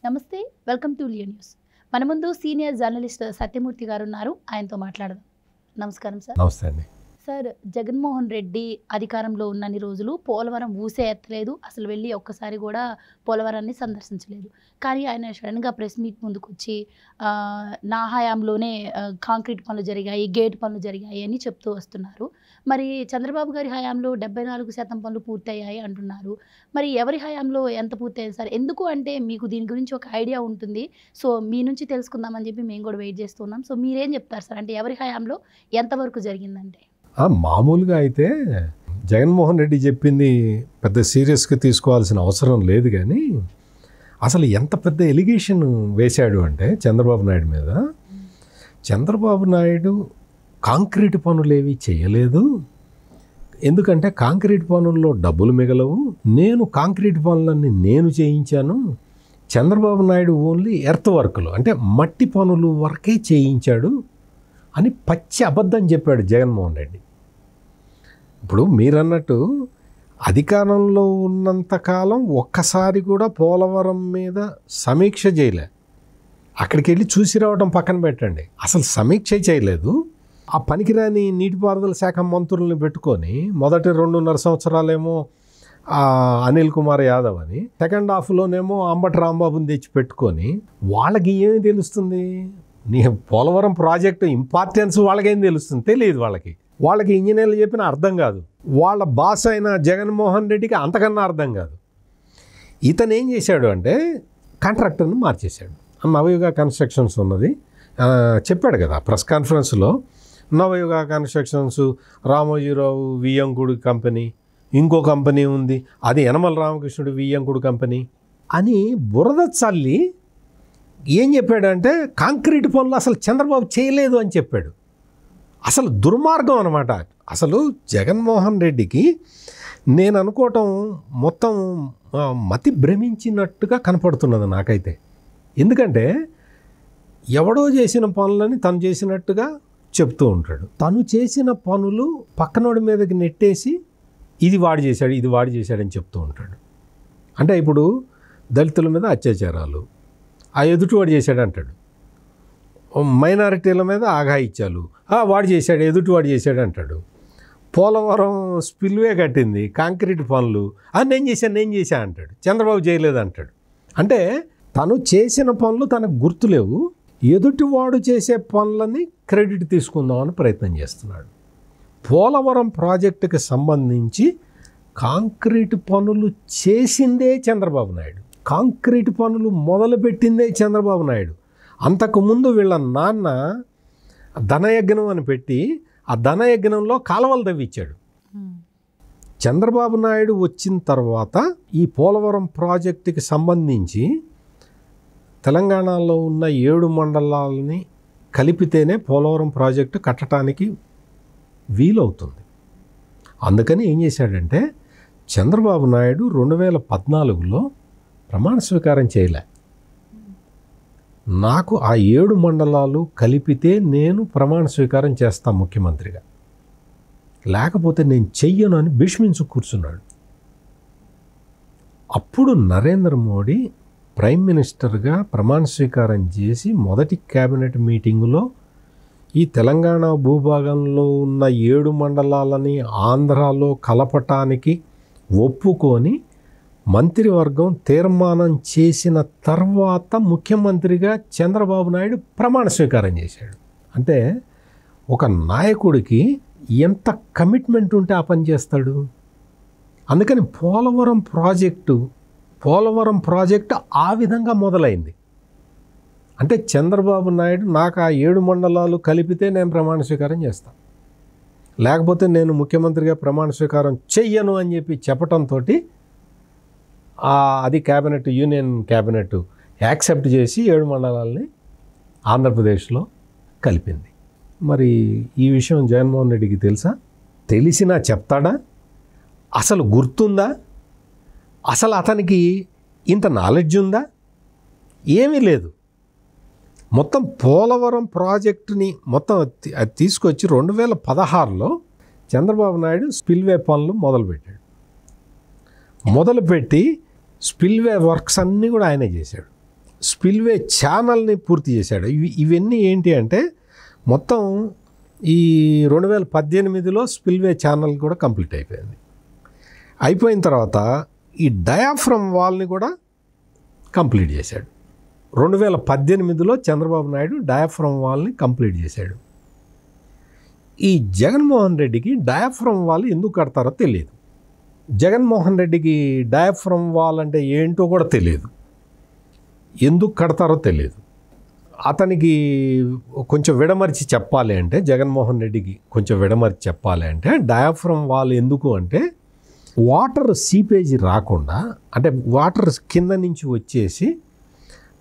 నమస్తే, welcome to Leo news. మన ముందు సీనియర్ జర్నలిస్ట్ సత్యమూర్తి గారు ఉన్నారు. ఆయనతో మాట్లాడదాం. నమస్కారం సార్. నమస్తే అండి. సార్, జగన్మోహన్ రెడ్డి అధికారంలో ఉన్నన్ని రోజులు పోలవరం ఊసే ఎత్తలేదు. అసలు వెళ్ళి ఒక్కసారి కూడా పోలవరాన్ని సందర్శించలేదు. కానీ ఆయన సడన్గా ప్రెస్ మీట్ ముందుకు వచ్చి నా హయాంలోనే కాంక్రీట్ పనులు జరిగాయి, గేట్ పనులు జరిగాయి అని చెప్తూ వస్తున్నారు. మరి చంద్రబాబు గారి హయాంలో 74% పనులు పూర్తయ్యాయి అంటున్నారు. మరి ఎవరి హయాంలో ఎంత పూర్తయ్యాయి సార్? ఎందుకు అంటే మీకు దీని గురించి ఒక ఐడియా ఉంటుంది. సో మీ నుంచి తెలుసుకుందామని చెప్పి మేము కూడా వెయిట్ చేస్తున్నాం. సో మీరేం చెప్తారు సార్? అంటే ఎవరి హయాంలో ఎంతవరకు జరిగిందంటే? మామూలుగా అయితే జగన్మోహన్ రెడ్డి చెప్పింది పెద్ద సీరియస్గా తీసుకోవాల్సిన అవసరం లేదు. కానీ అసలు ఎంత పెద్ద ఎలిగేషన్ వేశాడు అంటే చంద్రబాబు నాయుడు మీద. చంద్రబాబు నాయుడు కాంక్రీట్ పనులు ఏవి చేయలేదు, ఎందుకంటే కాంక్రీట్ పనుల్లో డబ్బులు మిగలవు, నేను కాంక్రీట్ పనులన్నీ నేను చేయించాను, చంద్రబాబు నాయుడు ఓన్లీ ఎర్త్ వర్క్లు అంటే మట్టి పనులు వరకే చేయించాడు అని పచ్చి అబద్ధం చెప్పాడు జగన్మోహన్ రెడ్డి. ఇప్పుడు మీరన్నట్టు అధికారంలో ఉన్నంతకాలం ఒక్కసారి కూడా పోలవరం మీద సమీక్ష చేయలే. అక్కడికి వెళ్ళి చూసి రావడం పక్కన పెట్టండి, అసలు సమీక్ష చేయలేదు. ఆ పనికిరాని నీటిపారుదల శాఖ మంత్రులను పెట్టుకొని మొదటి 2.5 సంవత్సరాలేమో అనిల్ కుమార్ యాదవ్ అని, సెకండ్ హాఫ్లోనేమో అంబటి రాంబాబుని తెచ్చి పెట్టుకొని వాళ్ళకి ఏమి తెలుస్తుంది? నీ పోలవరం ప్రాజెక్టు ఇంపార్టెన్స్ వాళ్ళకేం తెలుస్తుంది? తెలియదు. వాళ్ళకి ఇంజనీర్లు చెప్పిన అర్థం కాదు, వాళ్ళ బాస్ అయిన జగన్మోహన్ రెడ్డికి అంతకన్నా అర్థం కాదు. ఇతను ఏం చేశాడు అంటే కాంట్రాక్టర్ని మార్చేశాడు. నవయుగ కన్స్ట్రక్షన్స్ ఉన్నది చెప్పాడు కదా ప్రెస్ కాన్ఫరెన్స్లో. నవయుగ కన్స్ట్రక్షన్స్, రామోజీరావు వియ్యంకుడు కంపెనీ, ఇంకో కంపెనీ ఉంది, అది యనమల రామకృష్ణుడు వియ్యంకుడు కంపెనీ అని బురద చల్లి ఏం చెప్పాడంటే కాంక్రీట్ పనులు అసలు చంద్రబాబు చేయలేదు అని చెప్పాడు. అసలు దుర్మార్గం అనమాట. అసలు జగన్మోహన్ రెడ్డికి నేను అనుకోవటం మొత్తం మతి భ్రమించినట్టుగా కనపడుతున్నది నాకైతే. ఎందుకంటే ఎవడో చేసిన పనులని తను చేసినట్టుగా చెప్తూ ఉంటాడు. తను చేసిన పనులు పక్కనోడి మీదకి నెట్టేసి ఇది వాడు చేశాడని చెప్తూ ఉంటాడు. అంటే ఇప్పుడు దళితుల మీద అత్యాచారాలు ఆ ఎదుటివాడు చేశాడు అంటాడు, మైనారిటీల మీద ఆఘాయిత్యాలు వాడు చేశాడు, ఎదుటివాడు చేశాడు అంటాడు. పోలవరం స్పిల్వే కట్టింది, కాంక్రీట్ పనులు నేను చేశా అంటాడు, చంద్రబాబు చేయలేదు అంటాడు. అంటే తను చేసిన పనులు తనకు గుర్తులేవు, ఎదుటివాడు చేసే పనులని క్రెడిట్ తీసుకుందామని ప్రయత్నం చేస్తున్నాడు. పోలవరం ప్రాజెక్టుకి సంబంధించి కాంక్రీట్ పనులు చేసిందే చంద్రబాబు నాయుడు, కాంక్రీట్ పనులు మొదలుపెట్టిందే చంద్రబాబు నాయుడు. అంతకుముందు వీళ్ళ నాన్న ధనయజ్ఞం అని పెట్టి ఆ ధనయజ్ఞంలో కాలువలు తవ్వించాడు. చంద్రబాబు నాయుడు వచ్చిన తర్వాత ఈ పోలవరం ప్రాజెక్టుకి సంబంధించి తెలంగాణలో ఉన్న 7 మండలాలని కలిపితేనే పోలవరం ప్రాజెక్టు కట్టడానికి వీలవుతుంది. అందుకని ఏం చేశాడంటే చంద్రబాబు నాయుడు 2014లో ప్రమాణ స్వీకారం చేయలే. నాకు ఆ 7 మండలాలు కలిపితే నేను ప్రమాణ స్వీకారం చేస్తా ముఖ్యమంత్రిగా, లేకపోతే నేను చెయ్యను అని భీష్మించు కూర్చున్నాడు. అప్పుడు నరేంద్ర మోడీ ప్రైమ్ మినిస్టర్గా ప్రమాణ స్వీకారం చేసి మొదటి క్యాబినెట్ మీటింగులో ఈ తెలంగాణ భూభాగంలో ఉన్న 7 మండలాలని ఆంధ్రాలో కలపటానికి ఒప్పుకొని మంత్రివర్గం తీర్మానం చేసిన తర్వాత ముఖ్యమంత్రిగా చంద్రబాబు నాయుడు ప్రమాణ స్వీకారం చేశాడు. అంటే ఒక నాయకుడికి ఎంత కమిట్మెంట్ ఉంటే ఆ పని చేస్తాడు. అందుకని పోలవరం ప్రాజెక్టు ఆ విధంగా మొదలైంది. అంటే చంద్రబాబు నాయుడు నాకు ఆ 7 మండలాలు కలిపితే నేను ప్రమాణ స్వీకారం చేస్తాను, లేకపోతే నేను ముఖ్యమంత్రిగా ప్రమాణ స్వీకారం చెయ్యను అని చెప్పి చెప్పటంతో అది యూనియన్ క్యాబినెట్ యాక్సెప్ట్ చేసి 7 మండలాలని ఆంధ్రప్రదేశ్లో కలిపింది. మరి ఈ విషయం జగన్మోహన్ రెడ్డికి తెలుసా? తెలిసినా చెప్తాడా? అసలు గుర్తుందా? అసలు అతనికి ఇంత నాలెడ్జ్ ఉందా? ఏమీ లేదు. మొత్తం పోలవరం ప్రాజెక్టుని మొత్తం అది తీసుకొచ్చి 2016లో చంద్రబాబు నాయుడు స్పిల్వే పనులు మొదలుపెట్టి స్పిల్వే వర్క్స్ అన్నీ కూడా ఆయనే చేశాడు. స్పిల్వే ఛానల్ని పూర్తి చేశాడు. ఇవన్నీ ఏంటి అంటే మొత్తం ఈ 2018లో స్పిల్వే ఛానల్ కూడా కంప్లీట్ అయిపోయింది. అయిపోయిన తర్వాత ఈ డయాఫ్రమ్ వాల్ని కూడా కంప్లీట్ చేశాడు. 2018లో చంద్రబాబు నాయుడు డయాఫ్రమ్ వాల్ని కంప్లీట్ చేశాడు. ఈ జగన్మోహన్ రెడ్డికి డయాఫ్రమ్ వాల్ ఎందుకు కడతారో తెలియదు. జగన్మోహన్ రెడ్డికి డయాఫ్రమ్ వాల్ అంటే ఏంటో కూడా తెలియదు, ఎందుకు కడతారో తెలియదు. అతనికి కొంచెం విడమర్చి చెప్పాలి అంటే, జగన్మోహన్ రెడ్డికి కొంచెం విడమర్చి చెప్పాలి అంటే డయాఫ్రమ్ వాల్ ఎందుకు అంటే వాటర్ సీపేజీ రాకుండా, అంటే వాటర్ కింద నుంచి వచ్చేసి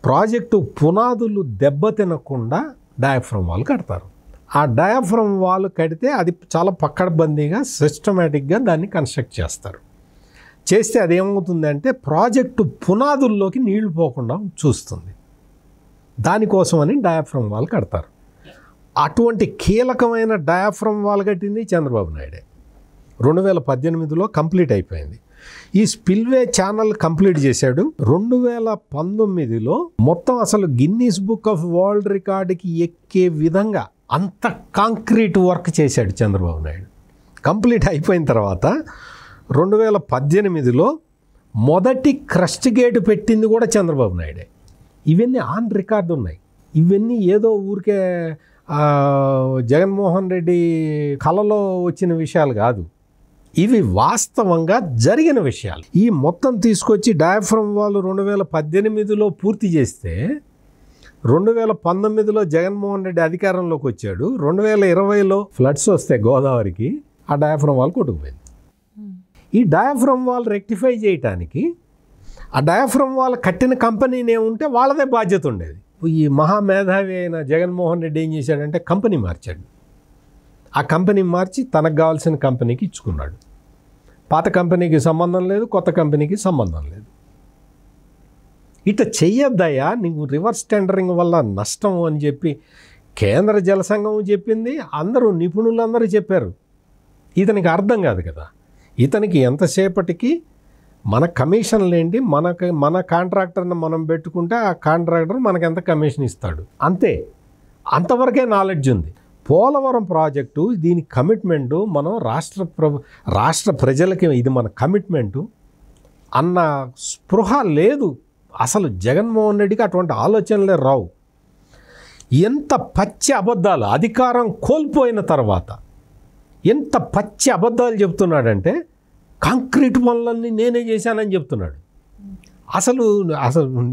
ప్రాజెక్టు పునాదులు దెబ్బతినకుండా డయాఫ్రమ్ వాల్ కడతారు. ఆ డయాఫ్రమ్ వాల్ కడితే అది చాలా పక్కడబందీగా సిస్టమేటిక్గా దాన్ని కన్స్ట్రక్ట్ చేస్తారు. చేస్తే అదేమవుతుందంటే ప్రాజెక్టు పునాదుల్లోకి నీళ్లు పోకుండా చూస్తుంది. దానికోసమని డయాఫ్రమ్ వాల్ కడతారు. అటువంటి కీలకమైన డయాఫ్రమ్ వాల్ కట్టింది చంద్రబాబు నాయుడే. 2018లో కంప్లీట్ అయిపోయింది. ఈ స్పిల్వే ఛానల్ కంప్లీట్ చేశాడు. 2019లో మొత్తం అసలు గిన్నీస్ బుక్ ఆఫ్ వరల్డ్ రికార్డుకి ఎక్కే విధంగా అంత కాంక్రీట్ వర్క్ చేశాడు చంద్రబాబు నాయుడు. కంప్లీట్ అయిపోయిన తర్వాత 2018లో మొదటి క్రస్ట్ గేటు పెట్టింది కూడా చంద్రబాబు నాయుడే. ఇవన్నీ ఆన్ రికార్డు ఉన్నాయి. ఇవన్నీ ఏదో ఊరికే జగన్మోహన్ రెడ్డి కలలో వచ్చిన విషయాలు కాదు, ఇవి వాస్తవంగా జరిగిన విషయాలు. ఈ మొత్తం తీసుకొచ్చి డయాఫ్రమ్ వాల్ 2018లో పూర్తి చేస్తే 2019లో జగన్మోహన్ రెడ్డి అధికారంలోకి వచ్చాడు. 2020లో ఫ్లడ్స్ వస్తే గోదావరికి ఆ డయాఫ్రమ్ వాల్ కొట్టుకుపోయింది. ఈ డయాఫ్రమ్ వాల్ రెక్టిఫై చేయటానికి ఆ డయాఫ్రమ్ వాల్ కట్టిన కంపెనీనే ఉంటే వాళ్ళదే బాధ్యత ఉండేది. ఈ మహామేధావి అయిన జగన్మోహన్ రెడ్డి ఏం చేశాడంటే కంపెనీ మార్చాడు. ఆ కంపెనీ మార్చి తనకు కావాల్సిన కంపెనీకి ఇచ్చుకున్నాడు. పాత కంపెనీకి సంబంధం లేదు, కొత్త కంపెనీకి సంబంధం లేదు. ఇట్లా చెయ్యొద్దయ్యా, నీకు రివర్స్ టెండరింగ్ వల్ల నష్టం అని చెప్పి కేంద్ర జల సంఘం చెప్పింది, అందరూ నిపుణులందరూ చెప్పారు. ఇతనికి అర్థం కాదు కదా. ఇతనికి ఎంతసేపటికి మన కమిషన్లు ఏంటి, మన కాంట్రాక్టర్ని మనం పెట్టుకుంటే ఆ కాంట్రాక్టర్ మనకు ఎంత కమిషన్ ఇస్తాడు, అంతే. అంతవరకే నాలెడ్జ్ ఉంది. పోలవరం ప్రాజెక్టు దీని కమిట్మెంటు మనం రాష్ట్ర ప్రజలకి ఇది మన కమిట్మెంటు అన్న స్పృహ లేదు అసలు. జగన్మోహన్ రెడ్డికి అటువంటి ఆలోచనలే రావు. ఎంత పచ్చి అబద్ధాలు, అధికారం కోల్పోయిన తర్వాత ఎంత పచ్చి అబద్ధాలు చెప్తున్నాడంటే కాంక్రీట్ పనులన్నీ నేనే చేశానని చెప్తున్నాడు. అసలు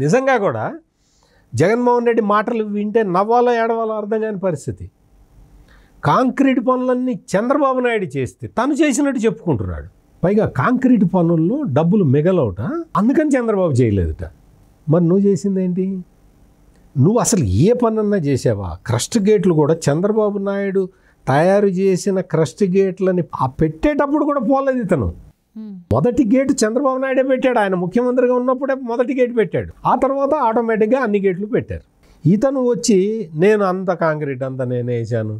నిజంగా కూడా జగన్మోహన్ రెడ్డి మాటలు వింటే నవ్వాలో ఏడవాలో అర్థం కాని పరిస్థితి. కాంక్రీట్ పనులన్నీ చంద్రబాబు నాయుడు చేస్తే తను చేసినట్టు చెప్పుకుంటున్నాడు. పైగా కాంక్రీట్ పనుల్లో డబ్బులు మిగలవుట, అందుకని చంద్రబాబు చేయలేదుట. మరి నువ్వు చేసిందేంటి? నువ్వు అసలు ఏ పనన్నా చేసావా? క్రస్ట్ గేట్లు కూడా చంద్రబాబు నాయుడు తయారు చేసిన క్రస్ట్ గేట్లని ఆ పెట్టేటప్పుడు కూడా పోలేదు ఇతను. మొదటి గేటు చంద్రబాబు నాయుడే పెట్టాడు. ఆయన ముఖ్యమంత్రిగా ఉన్నప్పుడే మొదటి గేటు పెట్టాడు. ఆ తర్వాత ఆటోమేటిక్గా అన్ని గేట్లు పెట్టారు. ఇతను వచ్చి నేను అంత కాంక్రీట్ అంతా నేనే వేసాను,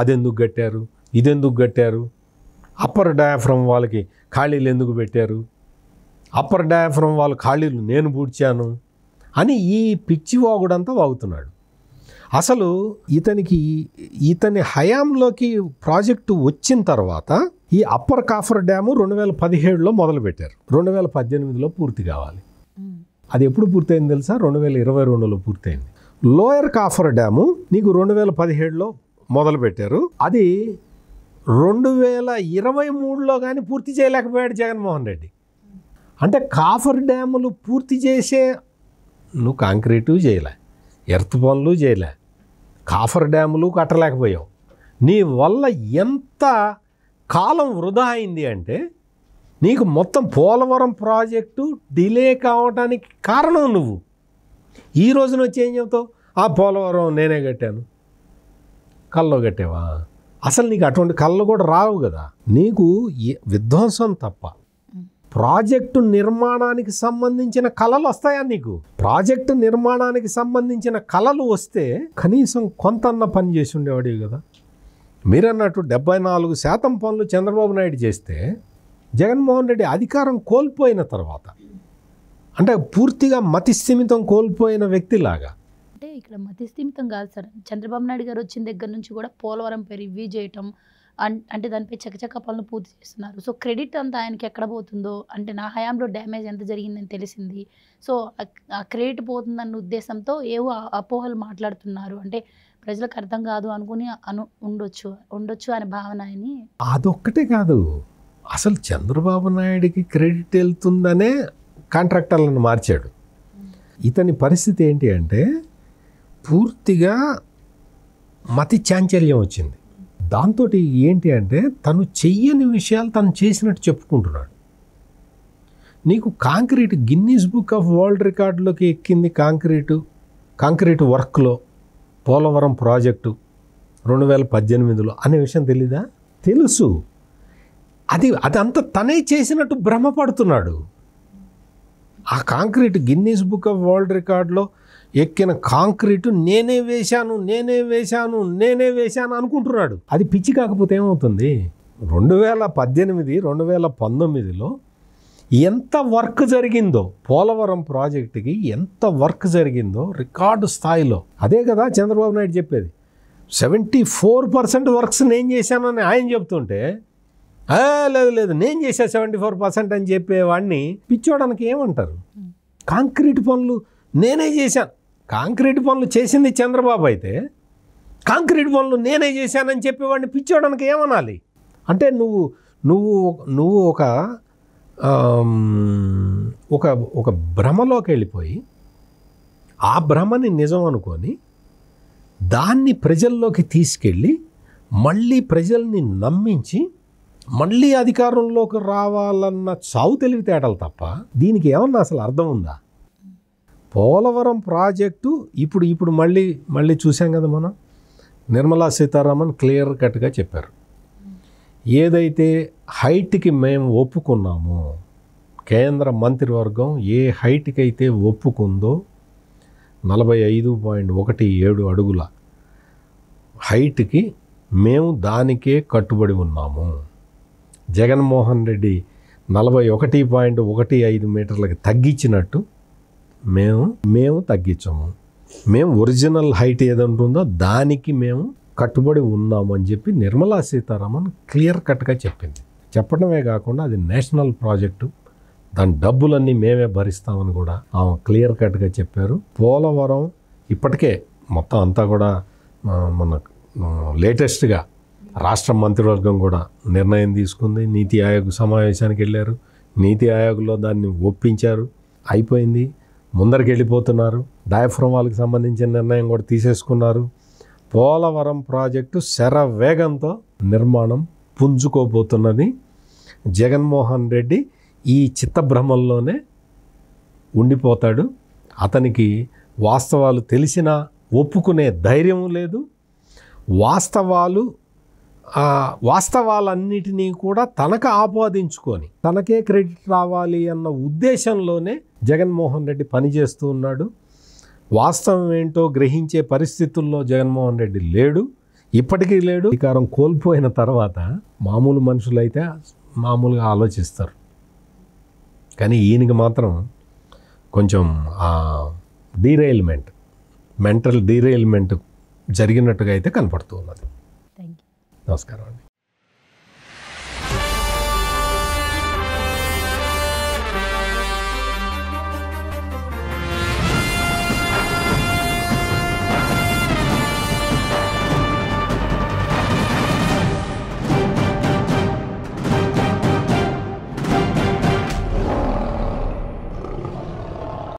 అదెందుకు కట్టారు, ఇదెందుకు కట్టారు, అప్పర్ డయాఫ్రమ్ వాళ్ళకి ఖాళీలు ఎందుకు పెట్టారు, అప్పర్ డయాఫ్రమ్ వాళ్ళ ఖాళీలు నేను పూడ్చాను అని ఈ పిచ్చి వాగుడంతా వాగుతున్నాడు. అసలు ఇతని హయాంలోకి ప్రాజెక్టు వచ్చిన తర్వాత ఈ అప్పర్ కాఫర్ డ్యాము 2017లో మొదలుపెట్టారు. 2018లో పూర్తి కావాలి. అది ఎప్పుడు పూర్తయింది తెలుసా? 2022లో పూర్తయింది. లోయర్ కాఫర్ డ్యాము నీకు 2017లో మొదలుపెట్టారు. అది 2023లో కానీ పూర్తి చేయలేకపోయాడు జగన్మోహన్ రెడ్డి. అంటే కాఫర్ డ్యాములు పూర్తి చేసే నువ్వు కాంక్రీటు చేయలే, ఎర్త్ పనులు చేయలే, కాఫర్ డ్యాములు కట్టలేకపోయావు. నీ వల్ల ఎంత కాలం వృధా అయింది అంటే నీకు మొత్తం పోలవరం ప్రాజెక్టు డిలే కావడానికి కారణం నువ్వు. ఈ రోజున వచ్చి ఏం చెప్తావు? ఆ పోలవరం నేనే కట్టాను. కల్లో కట్టావా? అసలు నీకు అటువంటి కళ్ళు కూడా రావు కదా. నీకు విధ్వంసం తప్ప ప్రాజెక్టు నిర్మాణానికి సంబంధించిన కళలు వస్తాయా నీకు? ప్రాజెక్టు నిర్మాణానికి సంబంధించిన కళలు వస్తే కనీసం కొంతన్న పని చేసి ఉండేవాడివి కదా. మీరన్నట్టు 74% పనులు చంద్రబాబు నాయుడు చేస్తే జగన్మోహన్ రెడ్డి అధికారం కోల్పోయిన తర్వాత అంటే పూర్తిగా మతిస్థిమితం కోల్పోయిన వ్యక్తిలాగా. అంటే ఇక్కడ మతిస్థిమితం కాదు సార్. చంద్రబాబు నాయుడు గారు వచ్చిన దగ్గర నుంచి కూడా పోలవరంపై రివ్యూ చేయటం, అంటే దానిపై చకచకా పనులు పూర్తి చేస్తున్నారు. సో క్రెడిట్ అంతా ఆయనకి ఎక్కడ పోతుందో, అంటే నా హయాంలో డ్యామేజ్ ఎంత జరిగిందని తెలిసింది. సో ఆ క్రెడిట్ పోతుందన్న ఉద్దేశంతో ఏవో అపోహలు మాట్లాడుతున్నారు. అంటే ప్రజలకు అర్థం కాదు అనుకుని ఉండొచ్చు అనే భావన అని. అదొక్కటే కాదు, అసలు చంద్రబాబు నాయుడికి క్రెడిట్ వెళ్తుందనే కాంట్రాక్టర్లను మార్చాడు. ఇతని పరిస్థితి ఏంటి అంటే పూర్తిగా మతి చాంచల్యం వచ్చింది. దాంతో ఏంటి అంటే తను చెయ్యని విషయాలు తను చేసినట్టు చెప్పుకుంటున్నాడు. నీకు concrete Guinness book of world రికార్డులోకి ఎక్కింది కాంక్రీట్ వర్క్లో పోలవరం ప్రాజెక్టు 2018లో అనే విషయం తెలీదా? తెలుసు. అదంతా తనే చేసినట్టు భ్రమపడుతున్నాడు. ఆ concrete Guinness book of world రికార్డులో ఎక్కిన కాంక్రీటు నేనే వేశాను అనుకుంటున్నాడు. అది పిచ్చి కాకపోతే ఏమవుతుంది? 2018, 2019లో ఎంత వర్క్ జరిగిందో, పోలవరం ప్రాజెక్టుకి ఎంత వర్క్ జరిగిందో రికార్డు స్థాయిలో. అదే కదా చంద్రబాబు నాయుడు చెప్పేది. 74% వర్క్స్ నేను చేశానని ఆయన చెప్తుంటే, లేదు నేను చేశా 74% అని చెప్పేవాడిని పిచ్చోడానికి ఏమంటారు? కాంక్రీట్ పనులు నేనే చేశాను. కాంక్రీట్ పనులు చేసింది చంద్రబాబు అయితే కాంక్రీట్ పనులు నేనే చేశానని చెప్పేవాడిని పిచ్చోడానికి ఏమనాలి? అంటే నువ్వు ఒక భ్రమలోకి వెళ్ళిపోయి ఆ భ్రమని నిజం అనుకొని దాన్ని ప్రజల్లోకి తీసుకెళ్ళి మళ్ళీ ప్రజల్ని నమ్మించి మళ్ళీ అధికారంలోకి రావాలన్న చావు తెలివితేటలు తప్ప దీనికి ఏమన్నా అసలు అర్థం ఉందా? పోలవరం ప్రాజెక్టు ఇప్పుడు మళ్ళీ చూసాం కదా మనం. నిర్మలా సీతారామన్ క్లియర్ కట్గా చెప్పారు, ఏదైతే హైట్కి మేము ఒప్పుకున్నామో, కేంద్ర మంత్రివర్గం ఏ హైట్కి అయితే ఒప్పుకుందో 45.17 అడుగుల హైట్కి మేము దానికే కట్టుబడి ఉన్నాము. జగన్మోహన్ రెడ్డి 41.15 మీటర్లకి తగ్గించినట్టు మేము తగ్గించాము. మేము ఒరిజినల్ హైట్ ఏదంటుందో దానికి మేము కట్టుబడి ఉన్నాము అని చెప్పి నిర్మలా సీతారామన్ క్లియర్ కట్గా చెప్పింది. చెప్పడమే కాకుండా అది నేషనల్ ప్రాజెక్టు, దాని డబ్బులన్నీ మేమే భరిస్తామని కూడా ఆమె క్లియర్ కట్గా చెప్పారు. పోలవరం ఇప్పటికే మొత్తం అంతా కూడా మన లేటెస్ట్గా రాష్ట్ర మంత్రివర్గం కూడా నిర్ణయం తీసుకుంది. నీతి ఆయోగ్ సమావేశానికి వెళ్ళారు, నీతి ఆయోగ్లో దాన్ని ఒప్పించారు, అయిపోయింది. ముందరికి వెళ్ళిపోతున్నారు. డయాఫ్రమ్ వాళ్ళకి సంబంధించిన నిర్ణయం కూడా తీసేసుకున్నారు. పోలవరం ప్రాజెక్టు శరవేగంతో నిర్మాణం పుంజుకోబోతున్నది. జగన్మోహన్ రెడ్డి ఈ చిత్తభ్రమంలోనే ఉండిపోతాడు. అతనికి వాస్తవాలు తెలిసినా ఒప్పుకునే ధైర్యం లేదు. వాస్తవాలన్నిటినీ కూడా తనకు ఆపాదించుకొని తనకే క్రెడిట్ రావాలి అన్న ఉద్దేశంలోనే జగన్మోహన్ రెడ్డి పనిచేస్తూ ఉన్నాడు. వాస్తవం ఏంటో గ్రహించే పరిస్థితుల్లో జగన్మోహన్ రెడ్డి లేడు, ఇప్పటికీ లేడు. అధికారం కోల్పోయిన తర్వాత మామూలు మనుషులైతే మామూలుగా ఆలోచిస్తారు, కానీ ఈయనకి మాత్రం కొంచెం మెంటల్ డీరైల్మెంట్ జరిగినట్టుగా అయితే కనపడుతూ ఉన్నది. Thank you. నమస్కారం అండి.